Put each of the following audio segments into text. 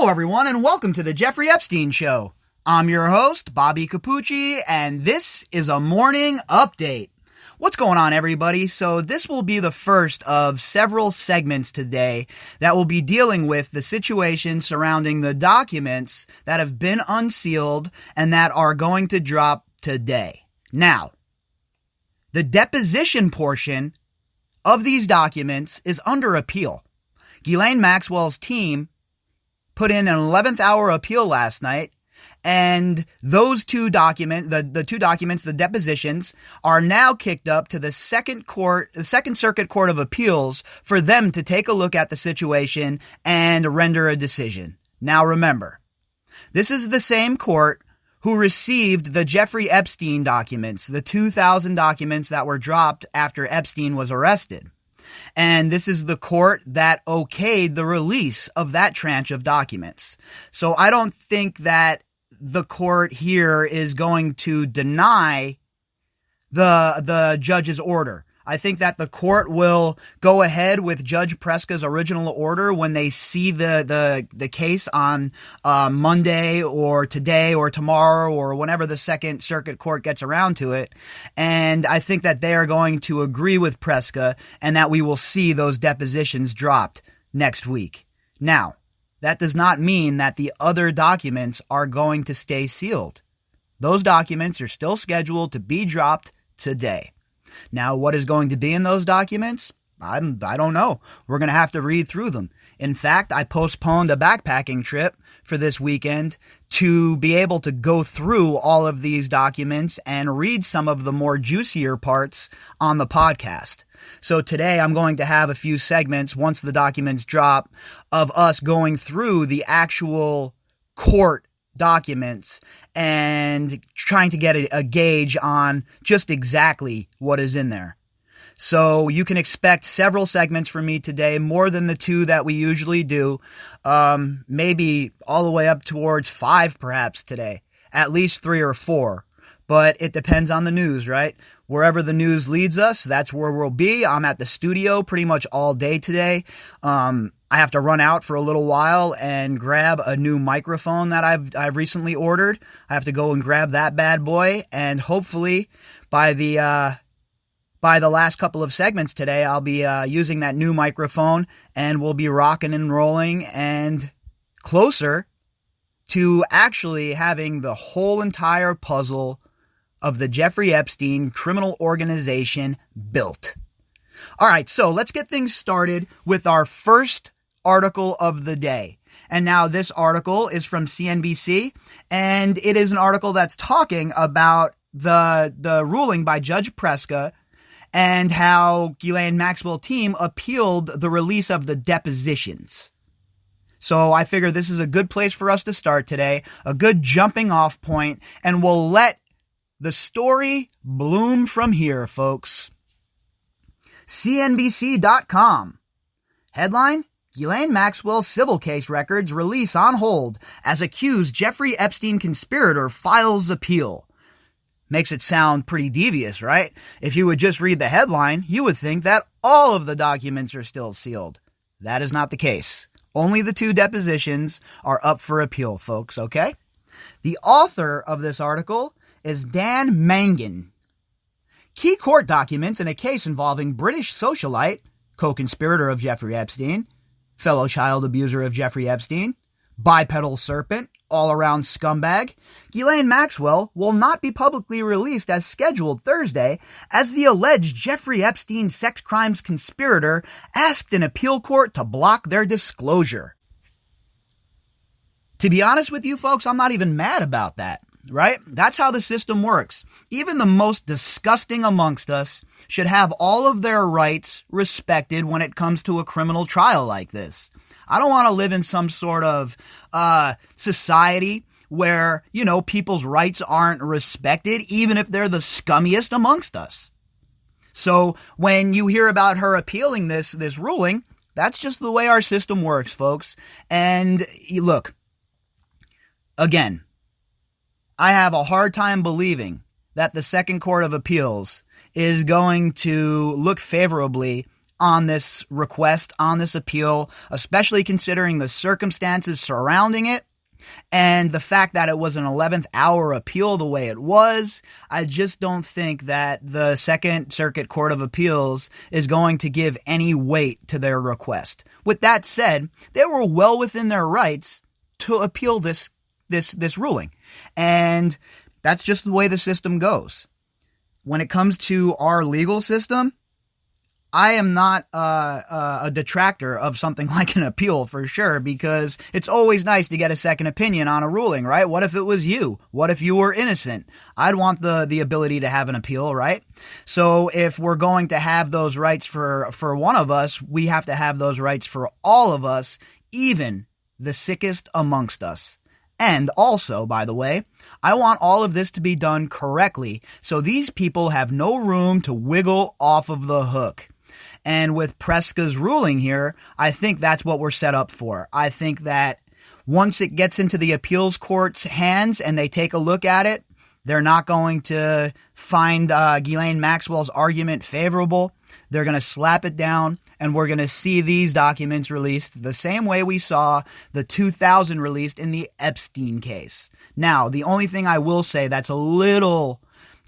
Hello, everyone, and welcome to the Jeffrey Epstein Show. I'm your host, Bobbycapucci, and this is a morning update. What's going on, everybody? So this will be the first of several segments today that will be dealing with the situation surrounding the documents that have been unsealed and that are going to drop today. Now, the deposition portion of these documents is under appeal. Elaine Maxwell's team put in an 11th hour appeal last night, and those two documents, the two documents, the depositions, are now kicked up to the Second Circuit Court of Appeals for them to take a look at the situation and render a decision. Now remember, this is the same court who received the Jeffrey Epstein documents, the 2,000 documents that were dropped after Epstein was arrested. And this is the court that okayed the release of that tranche of documents. So I don't think that the court here is going to deny the judge's order. I think that the court will go ahead with Judge Preska's original order when they see the case on Monday or today or tomorrow or whenever the Second Circuit Court gets around to it. And I think that they are going to agree with Preska and that we will see those depositions dropped next week. Now, that does not mean that the other documents are going to stay sealed. Those documents are still scheduled to be dropped today. Now, what is going to be in those documents? I don't know. We're going to have to read through them. In fact, I postponed a backpacking trip for this weekend to be able to go through all of these documents and read some of the more juicier parts on the podcast. So today I'm going to have a few segments, once the documents drop, of us going through the actual court documents and trying to get a gauge on just exactly what is in there. So you can expect several segments from me today, more than the two that we usually do, maybe all the way up towards 5 perhaps today, at least 3 or 4. But it depends on the news, right? Wherever the news leads us, that's where we'll be. I'm at the studio pretty much all day today. I have to run out for a little while and grab a new microphone that I've recently ordered. I have to go and grab that bad boy, and hopefully by the last couple of segments today, I'll be using that new microphone, and we'll be rocking and rolling and closer to actually having the whole entire puzzle of the Jeffrey Epstein criminal organization built. All right, so let's get things started with our first article of the day. And now this article is from CNBC, and it is an article that's talking about the ruling by Judge Preska and how Elaine Maxwell team appealed the release of the depositions. So I figure this is a good place for us to start today, a good jumping off point, and we'll let the story bloom from here, folks. CNBC.com. Headline: Elaine Maxwell civil case records release on hold as accused Jeffrey Epstein conspirator files appeal. Makes it sound pretty devious, right? If you would just read the headline, you would think that all of the documents are still sealed. That is not the case. Only the 2 depositions are up for appeal, folks, okay? The author of this article is Dan Mangan. Key court documents in a case involving British socialite, co-conspirator of Jeffrey Epstein, fellow child abuser of Jeffrey Epstein, bipedal serpent, all-around scumbag, Elaine Maxwell will not be publicly released as scheduled Thursday as the alleged Jeffrey Epstein sex crimes conspirator asked an appeal court to block their disclosure. To be honest with you folks, I'm not even mad about that. Right? That's how the system works. Even the most disgusting amongst us should have all of their rights respected when it comes to a criminal trial like this. I don't want to live in some sort of society where, people's rights aren't respected, even if they're the scummiest amongst us. So when you hear about her appealing this ruling, that's just the way our system works, folks. And look, again, I have a hard time believing that the Second Court of Appeals is going to look favorably on this request, on this appeal, especially considering the circumstances surrounding it and the fact that it was an 11th hour appeal the way it was. I just don't think that the Second Circuit Court of Appeals is going to give any weight to their request. With that said, they were well within their rights to appeal this ruling. And that's just the way the system goes. When it comes to our legal system, I am not a detractor of something like an appeal for sure, because it's always nice to get a second opinion on a ruling, right? What if it was you? What if you were innocent? I'd want the ability to have an appeal, right? So if we're going to have those rights for one of us, we have to have those rights for all of us, even the sickest amongst us. And also, by the way, I want all of this to be done correctly, so these people have no room to wiggle off of the hook. And with Preska's ruling here, I think that's what we're set up for. I think that once it gets into the appeals court's hands and they take a look at it, they're not going to find Elaine Maxwell's argument favorable. They're going to slap it down, and we're going to see these documents released the same way we saw the 2000 released in the Epstein case. Now, the only thing I will say that's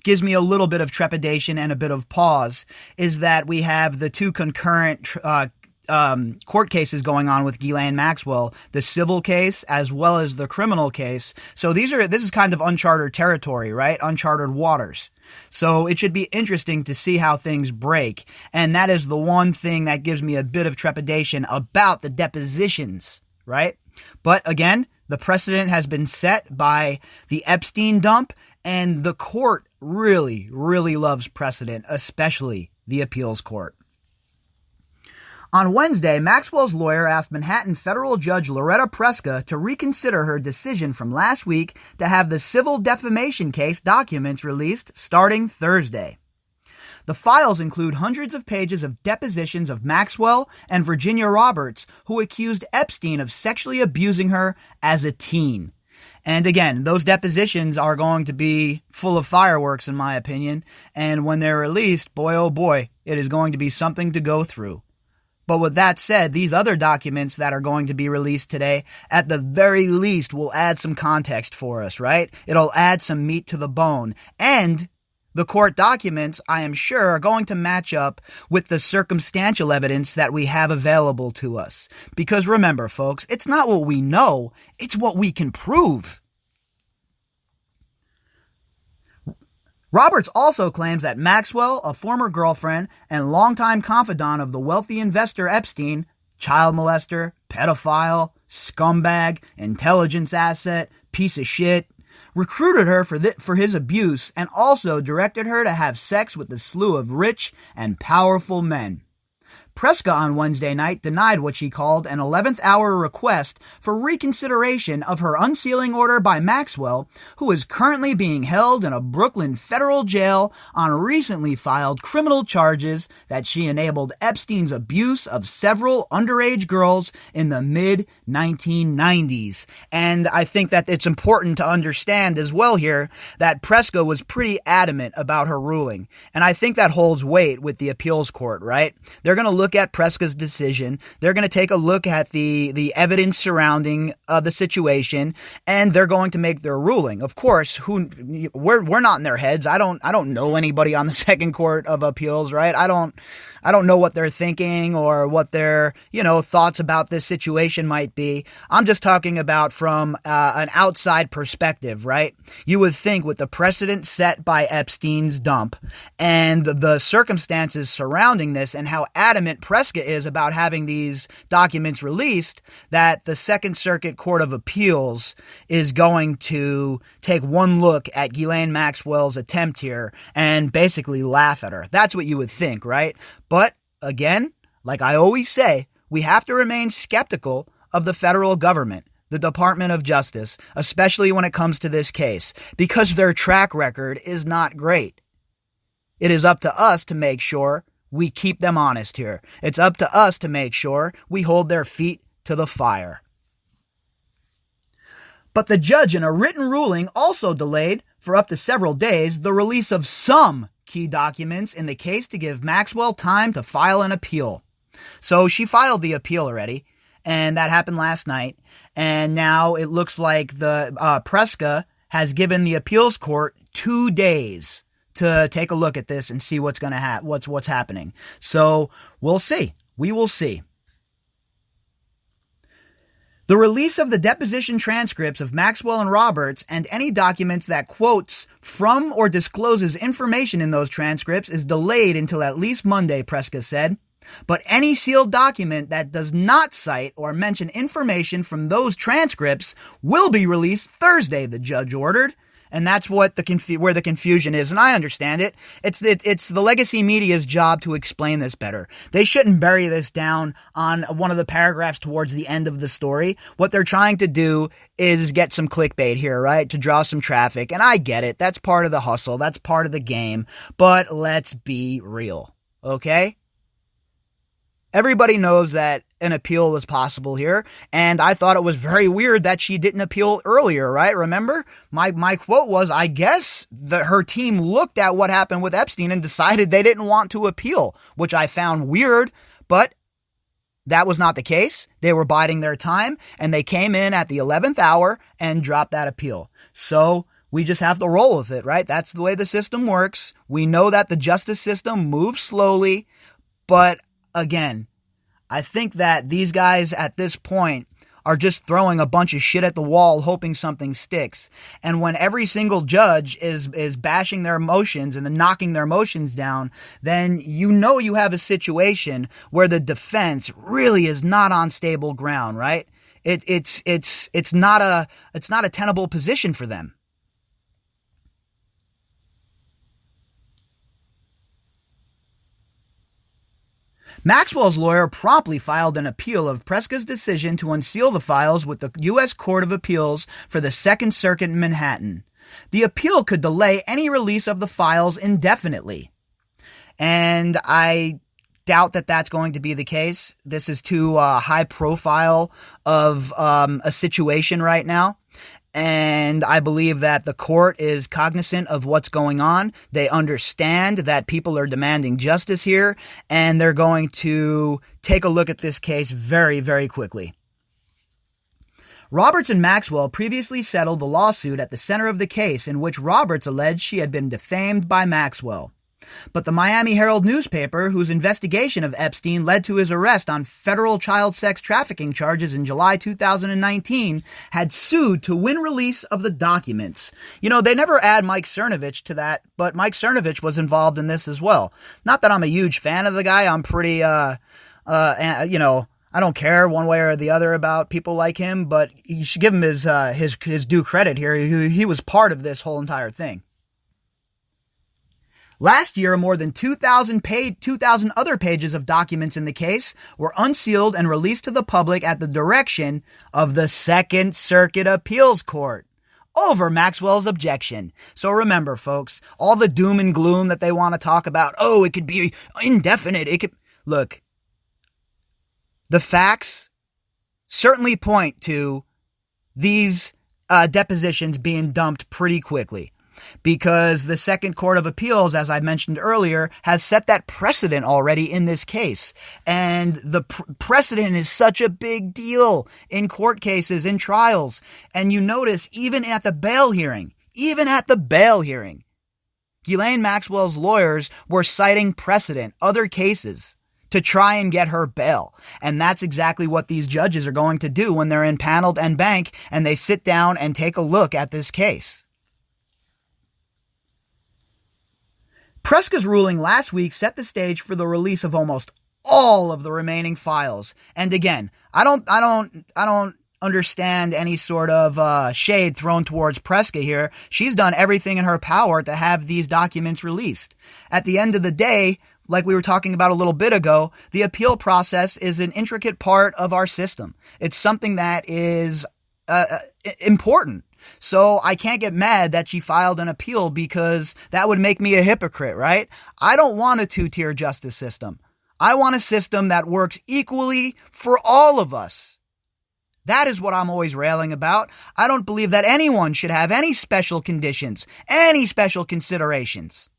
gives me a little bit of trepidation and a bit of pause is that we have the two concurrent court cases going on with Elaine Maxwell, the civil case as well as the criminal case. So this is kind of uncharted territory, right? Uncharted waters. So it should be interesting to see how things break. And that is the one thing that gives me a bit of trepidation about the depositions, right? But again, the precedent has been set by the Epstein dump, and the court really, really loves precedent, especially the appeals court. On Wednesday, Maxwell's lawyer asked Manhattan federal judge Loretta Preska to reconsider her decision from last week to have the civil defamation case documents released starting Thursday. The files include hundreds of pages of depositions of Maxwell and Virginia Roberts, who accused Epstein of sexually abusing her as a teen. And again, those depositions are going to be full of fireworks, in my opinion. And when they're released, boy, oh boy, it is going to be something to go through. But with that said, these other documents that are going to be released today, at the very least, will add some context for us, right? It'll add some meat to the bone. And the court documents, I am sure, are going to match up with the circumstantial evidence that we have available to us. Because remember, folks, it's not what we know, it's what we can prove. Roberts also claims that Maxwell, a former girlfriend and longtime confidant of the wealthy investor Epstein, child molester, pedophile, scumbag, intelligence asset, piece of shit, recruited her for his abuse and also directed her to have sex with a slew of rich and powerful men. Preska on Wednesday night denied what she called an 11th hour request for reconsideration of her unsealing order by Maxwell, who is currently being held in a Brooklyn federal jail on recently filed criminal charges that she enabled Epstein's abuse of several underage girls in the mid-1990s. And I think that it's important to understand as well here that Preska was pretty adamant about her ruling. And I think that holds weight with the appeals court, right? They're going to look at Preska's decision. They're going to take a look at the evidence surrounding the situation, and they're going to make their ruling. Of course, we're not in their heads. I don't know anybody on the Second Court of Appeals, right? I don't know what they're thinking or what their, thoughts about this situation might be. I'm just talking about from an outside perspective, right? You would think with the precedent set by Epstein's dump and the circumstances surrounding this and how adamant Preska is about having these documents released, that the Second Circuit Court of Appeals is going to take one look at Elaine Maxwell's attempt here and basically laugh at her. That's what you would think, right? But again, like I always say, we have to remain skeptical of the federal government, the Department of Justice, especially when it comes to this case, because their track record is not great. It is up to us to make sure we keep them honest here. It's up to us to make sure we hold their feet to the fire. But the judge in a written ruling also delayed, for up to several days, the release of some key documents in the case to give Maxwell time to file an appeal. So she filed the appeal already, and that happened last night. And now it looks like the Preska has given the appeals court 2 days to take a look at this and see what's going to what's happening. So we'll see. We will see. The release of the deposition transcripts of Maxwell and Roberts and any documents that quotes from or discloses information in those transcripts is delayed until at least Monday, Preska said. But any sealed document that does not cite or mention information from those transcripts will be released Thursday, the judge ordered. And that's what where the confusion is, and I understand it. It's the legacy media's job to explain this better. They shouldn't bury this down on one of the paragraphs towards the end of the story. What they're trying to do is get some clickbait here, right? To draw some traffic, and I get it. That's part of the hustle. That's part of the game. But let's be real, okay? Everybody knows that an appeal was possible here, and I thought it was very weird that she didn't appeal earlier, right? Remember? My quote was, I guess that her team looked at what happened with Epstein and decided they didn't want to appeal, which I found weird, but that was not the case. They were biding their time, and they came in at the 11th hour and dropped that appeal. So we just have to roll with it, right? That's the way the system works. We know that the justice system moves slowly, but again, I think that these guys at this point are just throwing a bunch of shit at the wall hoping something sticks. And when every single judge is bashing their motions and then knocking their motions down, then you know you have a situation where the defense really is not on stable ground, right? It's not a tenable position for them. Maxwell's lawyer promptly filed an appeal of Preska's decision to unseal the files with the U.S. Court of Appeals for the Second Circuit in Manhattan. The appeal could delay any release of the files indefinitely. And I doubt that that's going to be the case. This is too high profile of a situation right now. And I believe that the court is cognizant of what's going on. They understand that people are demanding justice here, and they're going to take a look at this case very, very quickly. Roberts and Maxwell previously settled the lawsuit at the center of the case in which Roberts alleged she had been defamed by Maxwell. But the Miami Herald newspaper, whose investigation of Epstein led to his arrest on federal child sex trafficking charges in July 2019, had sued to win release of the documents. You know, they never add Mike Cernovich to that, but Mike Cernovich was involved in this as well. Not that I'm a huge fan of the guy. I'm pretty, I don't care one way or the other about people like him, but you should give him his due credit here. He was part of this whole entire thing. Last year, more than 2,000 other pages of documents in the case were unsealed and released to the public at the direction of the Second Circuit Appeals Court over Maxwell's objection. So remember, folks, all the doom and gloom that they want to talk about, oh, it could be indefinite. Look, the facts certainly point to these depositions being dumped pretty quickly. Because the Second Court of Appeals, as I mentioned earlier, has set that precedent already in this case. And the precedent is such a big deal in court cases, in trials. And you notice, even at the bail hearing, Elaine Maxwell's lawyers were citing precedent, other cases, to try and get her bail. And that's exactly what these judges are going to do when they're impaneled en banc and they sit down and take a look at this case. Preska's ruling last week set the stage for the release of almost all of the remaining files. And again, I don't understand any sort of shade thrown towards Preska here. She's done everything in her power to have these documents released. At the end of the day, like we were talking about a little bit ago, the appeal process is an intricate part of our system. It's something that is important. So I can't get mad that she filed an appeal because that would make me a hypocrite, right? I don't want a two-tier justice system. I want a system that works equally for all of us. That is what I'm always railing about. I don't believe that anyone should have any special conditions, any special considerations.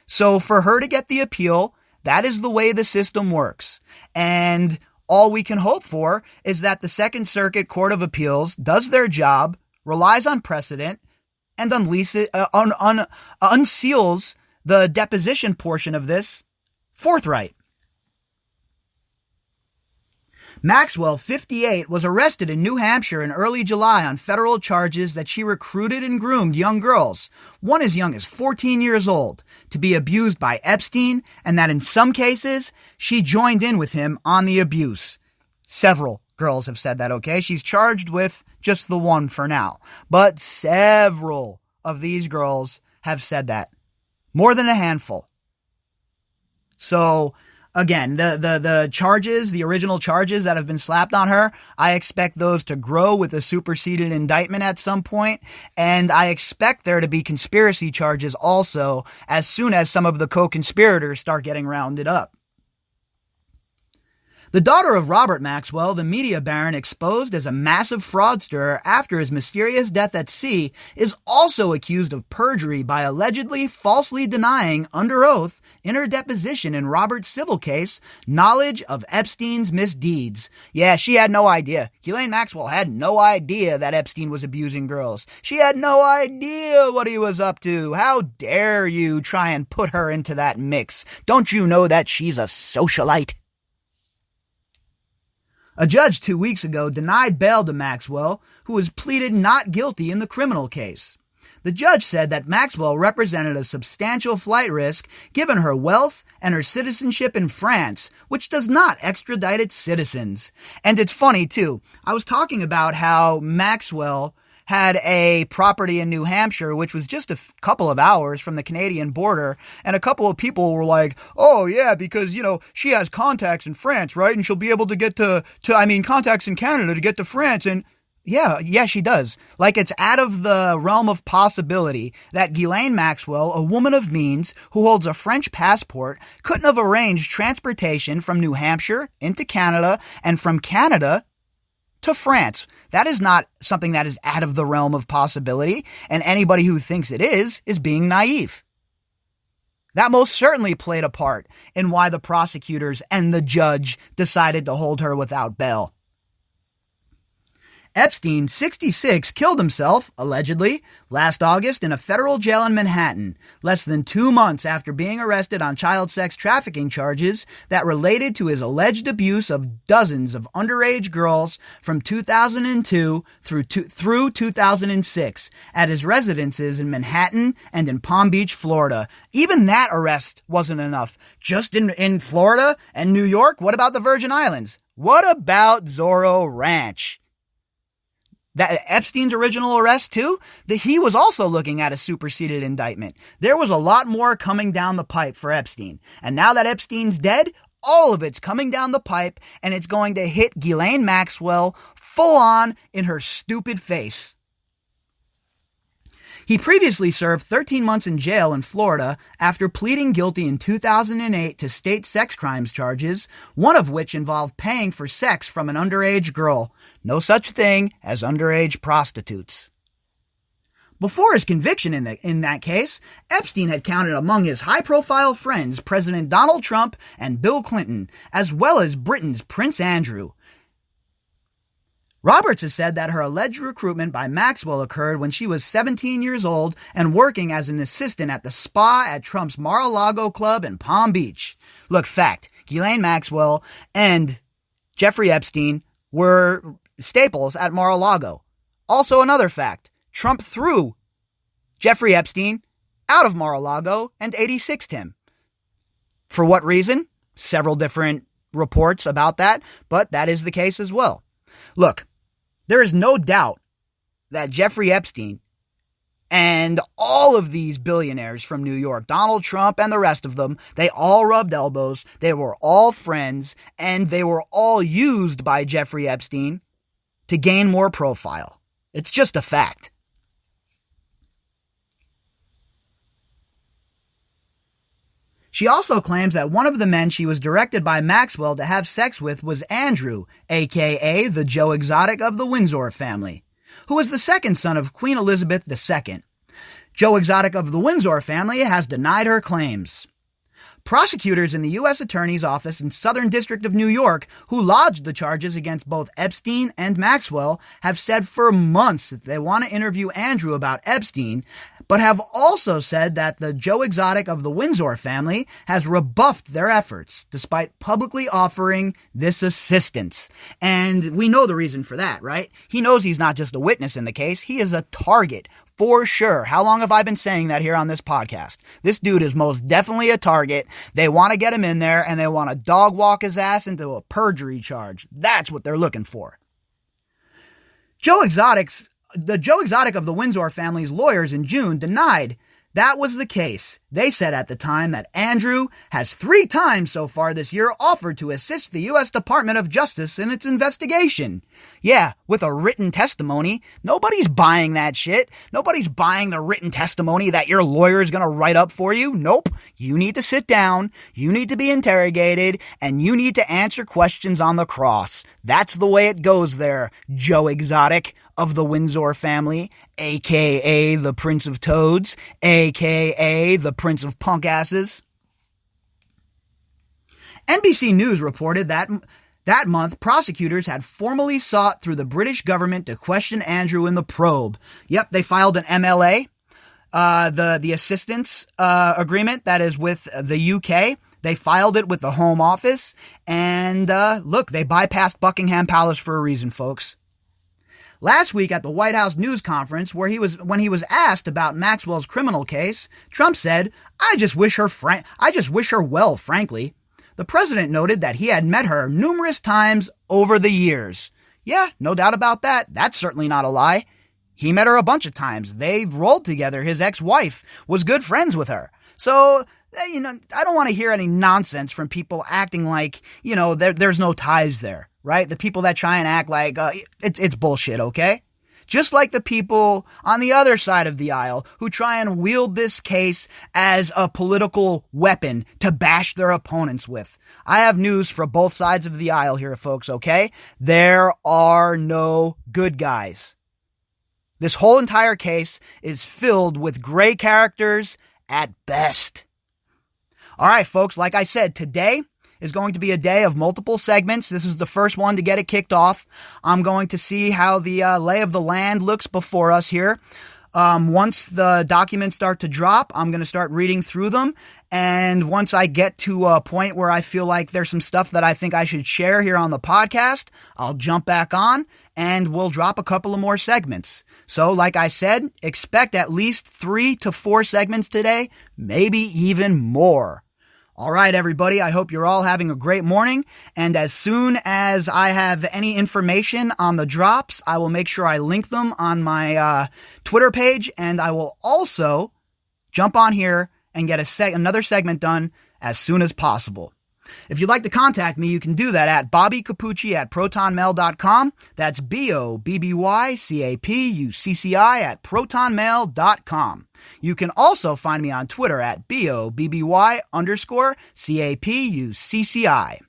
So for her to get the appeal, that is the way the system works. And all we can hope for is that the Second Circuit Court of Appeals does their job, relies on precedent, and unseals the deposition portion of this forthright. Maxwell, 58, was arrested in New Hampshire in early July on federal charges that she recruited and groomed young girls, one as young as 14 years old, to be abused by Epstein, and that in some cases, she joined in with him on the abuse. Several girls have said that, okay? She's charged with just the one for now. But several of these girls have said that. More than a handful. So, again, the charges, the original charges that have been slapped on her, I expect those to grow with a superseded indictment at some point, and I expect there to be conspiracy charges also as soon as some of the co-conspirators start getting rounded up. The daughter of Robert Maxwell, the media baron exposed as a massive fraudster after his mysterious death at sea, is also accused of perjury by allegedly falsely denying under oath in her deposition in Robert's civil case knowledge of Epstein's misdeeds. Yeah, she had no idea. Elaine Maxwell had no idea that Epstein was abusing girls. She had no idea what he was up to. How dare you try and put her into that mix? Don't you know that she's a socialite? A judge 2 weeks ago denied bail to Maxwell, who was pleaded not guilty in the criminal case. The judge said that Maxwell represented a substantial flight risk given her wealth and her citizenship in France, which does not extradite its citizens. And it's funny, too. I was talking about how Maxwell had a property in New Hampshire, which was just a couple of hours from the Canadian border, and a couple of people were like, oh yeah, because, she has contacts in France, right? And she'll be able to get contacts in Canada to get to France, and yeah, she does. Like, it's out of the realm of possibility that Elaine Maxwell, a woman of means who holds a French passport, couldn't have arranged transportation from New Hampshire into Canada and from Canada to France. That is not something that is out of the realm of possibility, and anybody who thinks it is being naive. That most certainly played a part in why the prosecutors and the judge decided to hold her without bail. Epstein, 66, killed himself, allegedly, last August in a federal jail in Manhattan, less than 2 months after being arrested on child sex trafficking charges that related to his alleged abuse of dozens of underage girls from 2002 through 2006 at his residences in Manhattan and in Palm Beach, Florida. Even that arrest wasn't enough. Just in Florida and New York, what about the Virgin Islands? What about Zorro Ranch? That Epstein's original arrest, too, that he was also looking at a superseded indictment. There was a lot more coming down the pipe for Epstein. And now that Epstein's dead, all of it's coming down the pipe, and it's going to hit Ghislaine Maxwell full on in her stupid face. He previously served 13 months in jail in Florida after pleading guilty in 2008 to state sex crimes charges, one of which involved paying for sex from an underage girl. No such thing as underage prostitutes. Before his conviction in that case, Epstein had counted among his high-profile friends President Donald Trump and Bill Clinton, as well as Britain's Prince Andrew. Roberts has said that her alleged recruitment by Maxwell occurred when she was 17 years old and working as an assistant at the spa at Trump's Mar-a-Lago club in Palm Beach. Look, fact, Ghislaine Maxwell and Jeffrey Epstein were staples at Mar-a-Lago. Also another fact, Trump threw Jeffrey Epstein out of Mar-a-Lago and 86'd him. For what reason? Several different reports about that, but that is the case as well. Look, there is no doubt that Jeffrey Epstein and all of these billionaires from New York, Donald Trump and the rest of them, they all rubbed elbows, they were all friends, and they were all used by Jeffrey Epstein to gain more profile. It's just a fact. She also claims that one of the men she was directed by Maxwell to have sex with was Andrew, a.k.a. the Joe Exotic of the Windsor family, who was the second son of Queen Elizabeth II. Joe Exotic of the Windsor family has denied her claims. Prosecutors in the U.S. Attorney's Office in Southern District of New York, who lodged the charges against both Epstein and Maxwell, have said for months that they want to interview Andrew about Epstein, but have also said that the Joe Exotic of the Windsor family has rebuffed their efforts, despite publicly offering this assistance. And we know the reason for that, right? He knows he's not just a witness in the case, he is a target. For sure. How long have I been saying that here on this podcast? This dude is most definitely a target. They want to get him in there, and they want to dog walk his ass into a perjury charge. That's what they're looking for. The Joe Exotic of the Windsor family's lawyers in June denied that was the case. They said at the time that Andrew has 3 times so far this year offered to assist the U.S. Department of Justice in its investigation. Yeah, with a written testimony. Nobody's buying that shit. Nobody's buying the written testimony that your lawyer is going to write up for you. Nope. You need to sit down, you need to be interrogated, and you need to answer questions on the cross. That's the way it goes there, Joe Exotic of the Windsor family, a.k.a. the Prince of Toads, a.k.a. the Prince of Punk Asses. NBC News reported that month, prosecutors had formally sought through the British government to question Andrew in the probe. Yep, they filed an MLA, the assistance agreement that is with the UK. They filed it with the Home Office, and look, they bypassed Buckingham Palace for a reason, folks. Last week at the White House news conference, when he was asked about Maxwell's criminal case, Trump said, I just wish her well, frankly. The president noted that he had met her numerous times over the years. Yeah, no doubt about that. That's certainly not a lie. He met her a bunch of times. They rolled together. His ex-wife was good friends with her. So, I don't want to hear any nonsense from people acting like, there's no ties there, right? The people that try and act like it's bullshit, okay? Just like the people on the other side of the aisle who try and wield this case as a political weapon to bash their opponents with. I have news for both sides of the aisle here, folks, okay? There are no good guys. This whole entire case is filled with gray characters at best. All right, folks, like I said, today is going to be a day of multiple segments. This is the first one to get it kicked off. I'm going to see how the lay of the land looks before us here. Once the documents start to drop, I'm going to start reading through them. And once I get to a point where I feel like there's some stuff that I think I should share here on the podcast, I'll jump back on and we'll drop a couple of more segments. So like I said, expect at least 3 to 4 segments today, maybe even more. All right, everybody, I hope you're all having a great morning, and as soon as I have any information on the drops, I will make sure I link them on my Twitter page, and I will also jump on here and get another segment done as soon as possible. If you'd like to contact me, you can do that at bobbycapucci@protonmail.com. That's BOBBYCAPUCCI@protonmail.com. You can also find me on Twitter at BOBBY_CAPUCCI.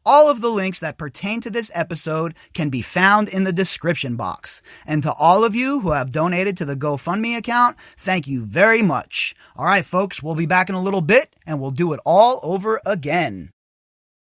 All of the links that pertain to this episode can be found in the description box. And to all of you who have donated to the GoFundMe account, thank you very much. All right, folks, we'll be back in a little bit, and we'll do it all over again.